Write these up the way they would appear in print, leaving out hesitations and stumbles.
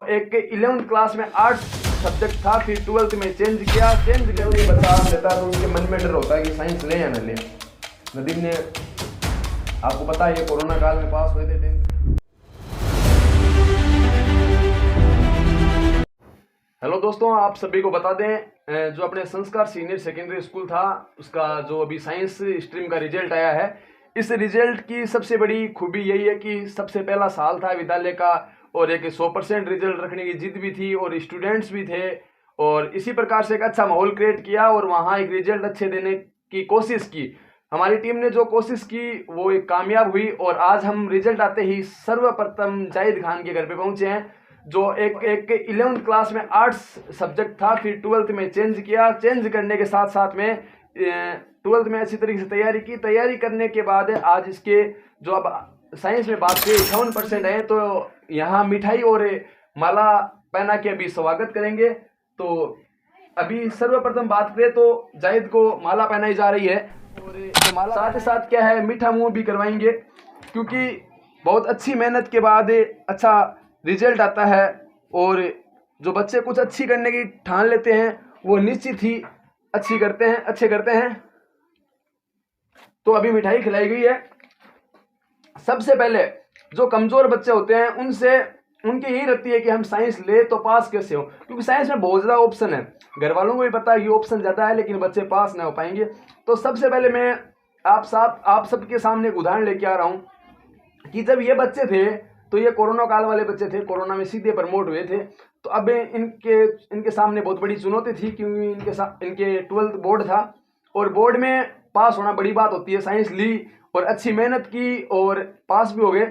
एक 11th class में arts subject था, फिर 12th में चेंज किया। चेंज करके बता लेता तो उनके मन में डर होता है कि साइंस ले या ना ले। नदीम ने, आपको पता है, ये कोरोना काल में पास हुए थे 10th। हेलो दोस्तों, आप सभी को बता दें, जो अपने संस्कार सीनियर सेकेंडरी स्कूल था उसका जो अभी साइंस स्ट्रीम का रिजल्ट आया है, इस रिजल्ट की सबसे बड़ी खूबी यही है कि सबसे पहला साल था विद्यालय का और एक 100% रिजल्ट रखने की जिद भी थी और स्टूडेंट्स भी थे और इसी प्रकार से एक अच्छा माहौल क्रिएट किया और वहाँ एक रिजल्ट अच्छे देने की कोशिश की। हमारी टीम ने जो कोशिश की वो एक कामयाब हुई और आज हम रिजल्ट आते ही सर्वप्रथम जाहिद खान के घर पे पहुंचे हैं, जो एक 11th क्लास में आर्ट्स सब्जेक्ट था, फिर 12th में चेंज किया। चेंज करने के साथ साथ में 12th में अच्छी तरीके से तैयारी करने के बाद आज इसके जो अब साइंस में बात करें 58% है, तो यहाँ मिठाई और माला पहना के अभी स्वागत करेंगे। तो अभी सर्वप्रथम बात करें तो जाहिद को माला पहनाई जा रही है और तो माला साथ ही साथ क्या है, मीठा मुंह भी करवाएंगे, क्योंकि बहुत अच्छी मेहनत के बाद अच्छा रिजल्ट आता है और जो बच्चे कुछ अच्छी करने की ठान लेते हैं वो निश्चित ही अच्छे करते हैं। तो अभी मिठाई खिलाई गई है। सबसे पहले जो कमजोर बच्चे होते हैं उनकी यही रहती है कि हम साइंस ले तो पास कैसे हो, क्योंकि साइंस में बहुत ज़्यादा ऑप्शन है। घर वालों को भी पता है कि ऑप्शन ज़्यादा है लेकिन बच्चे पास ना हो पाएंगे। तो सबसे पहले मैं आप सबके सामने एक उदाहरण लेके आ रहा हूँ कि जब ये बच्चे थे तो ये कोरोना काल वाले बच्चे थे, कोरोना में सीधे प्रमोट हुए थे। तो अब इनके सामने बहुत बड़ी चुनौती थी, क्योंकि इनके 12th बोर्ड था और बोर्ड में पास होना बड़ी बात होती है। साइंस ली और अच्छी मेहनत की और पास भी हो गए।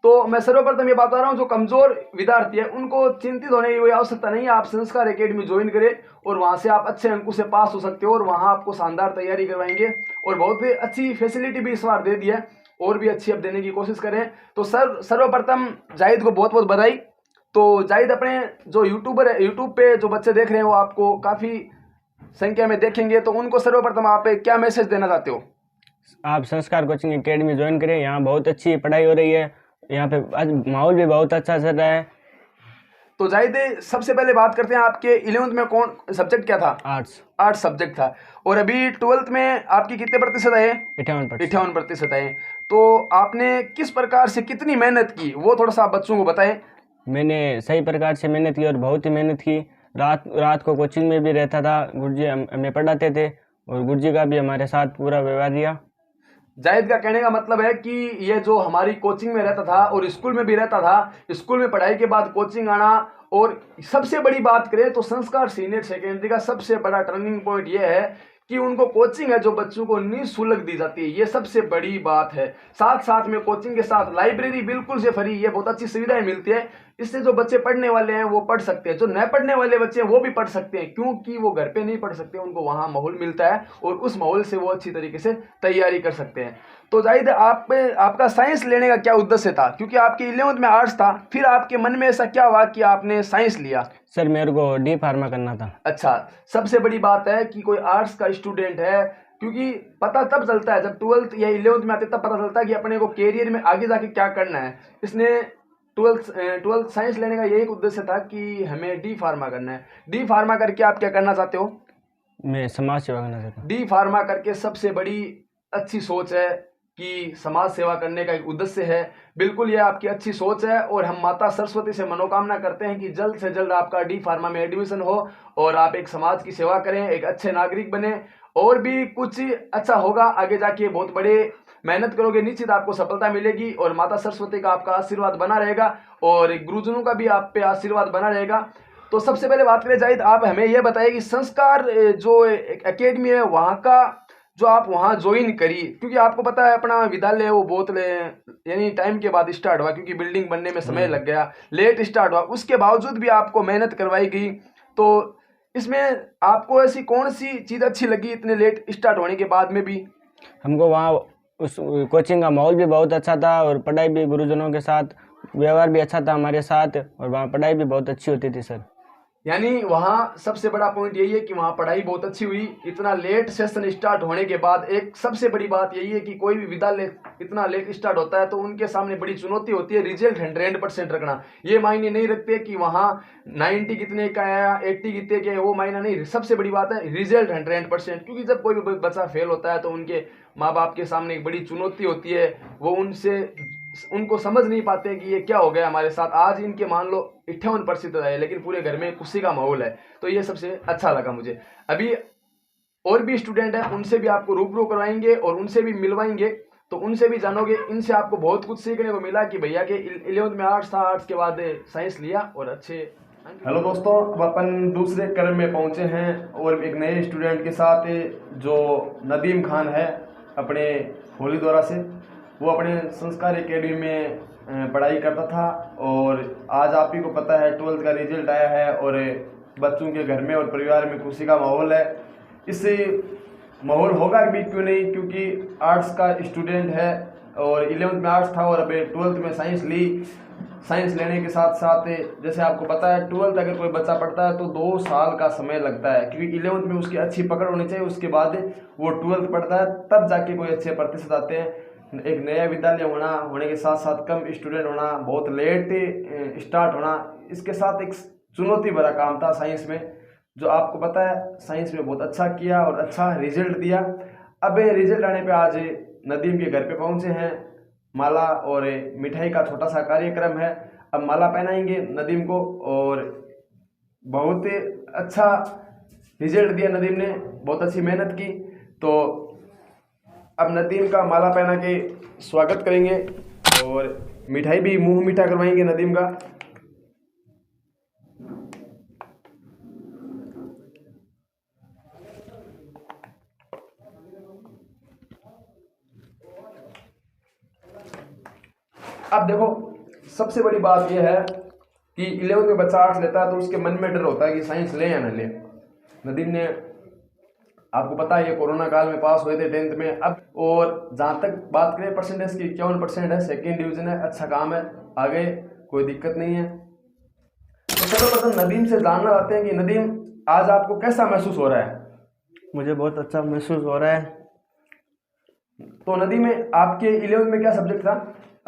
तो मैं सर्वप्रथम ये बता रहा हूँ, जो कमजोर विद्यार्थी है उनको चिंतित होने की कोई आवश्यकता नहीं है। आप संस्कार एकेडमी ज्वाइन करें और वहाँ से आप अच्छे अंकों से पास हो सकते हो और वहाँ आपको शानदार तैयारी करवाएंगे और बहुत ही अच्छी फैसिलिटी भी इस बार दे दी है और भी अच्छी अब देने की कोशिश करें। तो सर्वप्रथम जाहिद को बहुत बहुत बधाई। तो जाहिद, अपने जो यूट्यूबर है, यूट्यूब पे जो बच्चे देख रहे हैं वो आपको काफ़ी संख्या में देखेंगे, तो उनको सर्वप्रथम आप क्या मैसेज देना चाहते हो? आप संस्कार कोचिंग एकेडमी ज्वाइन करें, यहाँ बहुत अच्छी पढ़ाई हो रही है, यहाँ पे आज माहौल भी बहुत अच्छा चल रहा है। तो जाहिद, सबसे पहले बात करते हैं, आपके 11th में कौन सब्जेक्ट क्या था? आर्ट्स सब्जेक्ट था। और अभी 12th में आपकी कितने प्रतिशत आए? 58% आए। तो आपने किस प्रकार से कितनी मेहनत की वो थोड़ा सा आप बच्चों को बताएं। मैंने सही प्रकार से मेहनत की और बहुत ही मेहनत की। रात को कोचिंग में भी रहता था, गुरुजी हमें पढ़ाते थे और गुरुजी का भी हमारे साथ पूरा व्यवहार दिया। जाहिद का कहने का मतलब है कि ये जो हमारी कोचिंग में रहता था और स्कूल में भी रहता था, स्कूल में पढ़ाई के बाद कोचिंग आना, और सबसे बड़ी बात करें तो संस्कार सीनियर सेकेंडरी का सबसे बड़ा टर्निंग पॉइंट ये है कि उनको कोचिंग है जो बच्चों को निःशुल्क दी जाती है, ये सबसे बड़ी बात है। साथ साथ में कोचिंग के साथ लाइब्रेरी बिल्कुल से फ्री, ये बहुत अच्छी सुविधाएं मिलती है। इससे जो बच्चे पढ़ने वाले हैं वो पढ़ सकते हैं, जो न पढ़ने वाले बच्चे हैं वो भी पढ़ सकते हैं, क्योंकि वो घर पे नहीं पढ़ सकते, उनको वहाँ माहौल मिलता है और उस माहौल से वो अच्छी तरीके से तैयारी कर सकते हैं। तो जाहिद, आपका साइंस लेने का क्या उद्देश्य था? क्योंकि आपके 11th में आर्ट्स था, फिर आपके मन में ऐसा क्या हुआ कि आपने साइंस लिया? सर, मेरे को डी फार्मा करना था। अच्छा, सबसे बड़ी बात है कि कोई आर्ट्स का स्टूडेंट है, क्योंकि पता तब चलता है जब 12th या 11th में आते तब पता चलता है कि अपने को कैरियर में आगे जाके क्या करना है। इसने 12th साइंस लेने का यही उद्देश्य था कि हमें डी फार्मा करना है। डी फार्मा करके आप क्या करना चाहते हो? मैं समाज सेवा करना चाहता हूँ। डी फार्मा करके सबसे बड़ी अच्छी सोच है कि समाज सेवा करने का एक उद्देश्य है। बिल्कुल, ये आपकी अच्छी सोच है और हम माता सरस्वती से मनोकामना करते हैं कि जल्द से जल्द आपका डी फार्मा में एडमिशन हो और आप एक समाज की सेवा करें, एक अच्छे नागरिक बने और भी कुछ अच्छा होगा आगे जाके। बहुत बड़े मेहनत करोगे, निश्चित आपको सफलता मिलेगी और माता सरस्वती का आपका आशीर्वाद बना रहेगा और गुरुजनों का भी आप पे आशीर्वाद बना रहेगा। तो सबसे पहले बात करें जाहिद, आप हमें यह बताइए कि संस्कार जो एकेडमी है वहाँ का जो आप वहाँ ज्वाइन करी, क्योंकि आपको पता है अपना विद्यालय वो बहुत यानी टाइम के बाद स्टार्ट हुआ, क्योंकि बिल्डिंग बनने में समय लग गया, लेट स्टार्ट हुआ, उसके बावजूद भी आपको मेहनत करवाई गई। तो इसमें आपको ऐसी कौन सी चीज़ अच्छी लगी इतने लेट स्टार्ट होने के बाद में भी? हमको वहाँ उस कोचिंग का माहौल भी बहुत अच्छा था और पढ़ाई भी, गुरुजनों के साथ व्यवहार भी अच्छा था हमारे साथ और वहाँ पढ़ाई भी बहुत अच्छी होती थी सर। यानी वहाँ सबसे बड़ा पॉइंट यही है कि वहाँ पढ़ाई बहुत अच्छी हुई। इतना लेट सेशन स्टार्ट होने के बाद एक सबसे बड़ी बात यही है कि कोई भी विद्यालय इतना लेट स्टार्ट होता है तो उनके सामने बड़ी चुनौती होती है रिजल्ट 100% रखना। ये मायने नहीं रखते कि वहाँ 90 कितने का आया, 80 कितने के, वो मायना नहीं। सबसे बड़ी बात है रिजल्ट 100%, क्योंकि जब कोई भी बच्चा फेल होता है तो उनके माँ बाप के सामने एक बड़ी चुनौती होती है। वो उनको समझ नहीं पाते कि ये क्या हो गया हमारे साथ। आज इनके मान लो 58% आए, लेकिन पूरे घर में खुशी का माहौल है। तो ये सबसे अच्छा लगा मुझे। अभी और भी स्टूडेंट हैं, उनसे भी आपको रूबरू करवाएंगे और उनसे भी मिलवाएंगे, तो उनसे भी जानोगे। इनसे आपको बहुत कुछ सीखने को मिला कि भैया के 11th में आर्ट्स था, आर्ट्स के बाद साइंस लिया और अच्छे। हेलो दोस्तों, अब अपन दूसरे क्रम में पहुंचे हैं और एक नए स्टूडेंट के साथ, जो नदीम खान है अपने होलीदोरा से। वो अपने संस्कार एकेडमी में पढ़ाई करता था और आज आप ही को पता है 12th का रिजल्ट आया है और बच्चों के घर में और परिवार में खुशी का माहौल है। इससे माहौल होगा भी क्यों नहीं, क्योंकि आर्ट्स का स्टूडेंट है और 11th में आर्ट्स था और अब 12th में साइंस ली। साइंस लेने के साथ साथ जैसे आपको पता है 12th अगर कोई बच्चा पढ़ता है तो 2 साल का समय लगता है, क्योंकि 11th में उसकी अच्छी पकड़ होनी चाहिए। उसके बाद वो 12th पढ़ता है, तब जाके कोई अच्छे प्रतिशत आते हैं। एक नया विद्यालय होने के साथ साथ कम स्टूडेंट होना, बहुत लेट स्टार्ट होना, इसके साथ एक चुनौती भरा काम था साइंस में, जो आपको पता है साइंस में बहुत अच्छा किया और अच्छा रिजल्ट दिया। अब रिजल्ट आने पे आज नदीम के घर पे पहुंचे हैं। माला और मिठाई का छोटा सा कार्यक्रम है। अब माला पहनाएंगे नदीम को और बहुत अच्छा रिजल्ट दिया नदीम ने, बहुत अच्छी मेहनत की। तो अब नदीम का माला पहना के स्वागत करेंगे और मिठाई भी मुंह मीठा करवाएंगे नदीम का। अब देखो, सबसे बड़ी बात यह है कि 11th में बच्चा आर्ट्स लेता है तो उसके मन में डर होता है कि साइंस ले या ना ले। नदीम ने, आपको पता है ये कोरोना काल में पास हुए थे 10th में। अब और जहाँ तक बात करें परसेंटेज की, 51% है, 2nd डिवीजन है, अच्छा काम है, आगे कोई दिक्कत नहीं है। तो सर्वप्रथम नदीम से जानना चाहते हैं कि नदीम, आज आपको कैसा महसूस हो रहा है? मुझे बहुत अच्छा महसूस हो रहा है। तो नदीम में आपके 11th में क्या सब्जेक्ट था?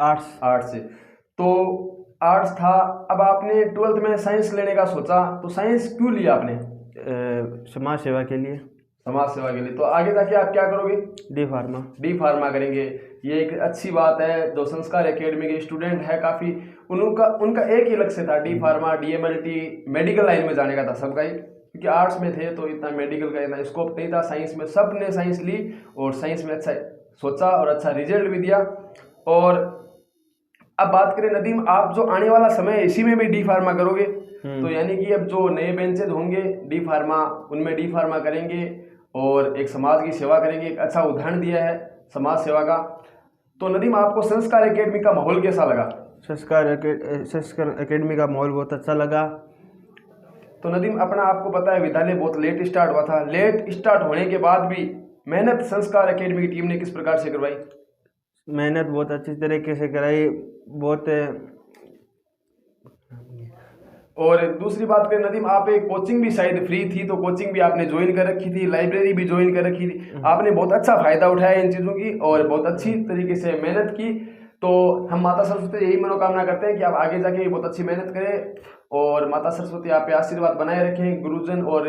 आर्ट्स। आर्ट्स से, तो आर्ट्स था। अब आपने 12th में साइंस लेने का सोचा, तो साइंस क्यों लिया आपने? समाज सेवा के लिए। समाज सेवा के लिए। तो आगे जाके आप क्या करोगे? D pharma. डी फार्मा करेंगे। ये एक अच्छी बात है। जो संस्कार एकेडमी के स्टूडेंट है काफ़ी, उनका एक ही लक्ष्य था, D pharma, DMLT, medical line में जाने का था सबका ही, क्योंकि आर्ट्स में थे तो इतना मेडिकल का इतना स्कोप नहीं था। साइंस में सब ने साइंस ली और साइंस में अच्छा सोचा और अच्छा रिजल्ट भी दिया। और अब बात करें नदीम, आप जो आने वाला समय है इसी में भी डी फार्मा करोगे, तो यानी कि अब जो नए बेंचेज होंगे डी फार्मा, उनमें डी फार्मा करेंगे और एक समाज की सेवा करेंगे। एक अच्छा उदाहरण दिया है समाज सेवा का। तो नदीम, आपको संस्कार एकेडमी का माहौल कैसा लगा? संस्कार एकेडमी का माहौल बहुत अच्छा लगा। तो नदीम, अपना आपको पता है विद्यालय बहुत लेट स्टार्ट हुआ था। लेट स्टार्ट होने के बाद भी मेहनत संस्कार एकेडमी की टीम ने किस प्रकार से करवाई? मेहनत बहुत अच्छी तरीके से कराई, बहुत। और दूसरी बात करें नदीम, आप एक कोचिंग भी शायद फ्री थी, तो कोचिंग भी आपने ज्वाइन कर रखी थी, लाइब्रेरी भी ज्वाइन कर रखी थी। आपने बहुत अच्छा फायदा उठाया इन चीज़ों की और बहुत अच्छी तरीके से मेहनत की। तो हम माता सरस्वती से यही मनोकामना करते हैं कि आप आगे जाके बहुत अच्छी मेहनत करें और माता सरस्वती आप पे आशीर्वाद बनाए रखें। गुरुजन और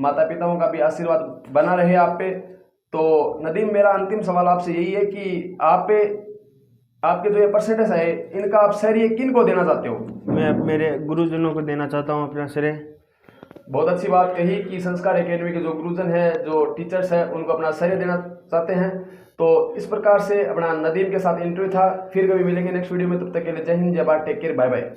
माता पिताओं का भी आशीर्वाद बना रहे आप पे। तो नदीम, मेरा अंतिम सवाल आपसे यही है कि आपके जो ये परसेंटेज है, इनका आप श्रेय किन को देना चाहते हो? मैं मेरे गुरुजनों को देना चाहता हूँ अपना श्रेय। बहुत अच्छी बात कही कि संस्कार एकेडमी के जो गुरुजन है, जो टीचर्स है, उनको अपना श्रेय देना चाहते हैं। तो इस प्रकार से अपना नदीम के साथ इंटरव्यू था। फिर कभी मिलेंगे नेक्स्ट वीडियो में, तब तक के लिए Jai Hind, Jai Bharat, take care, bye bye.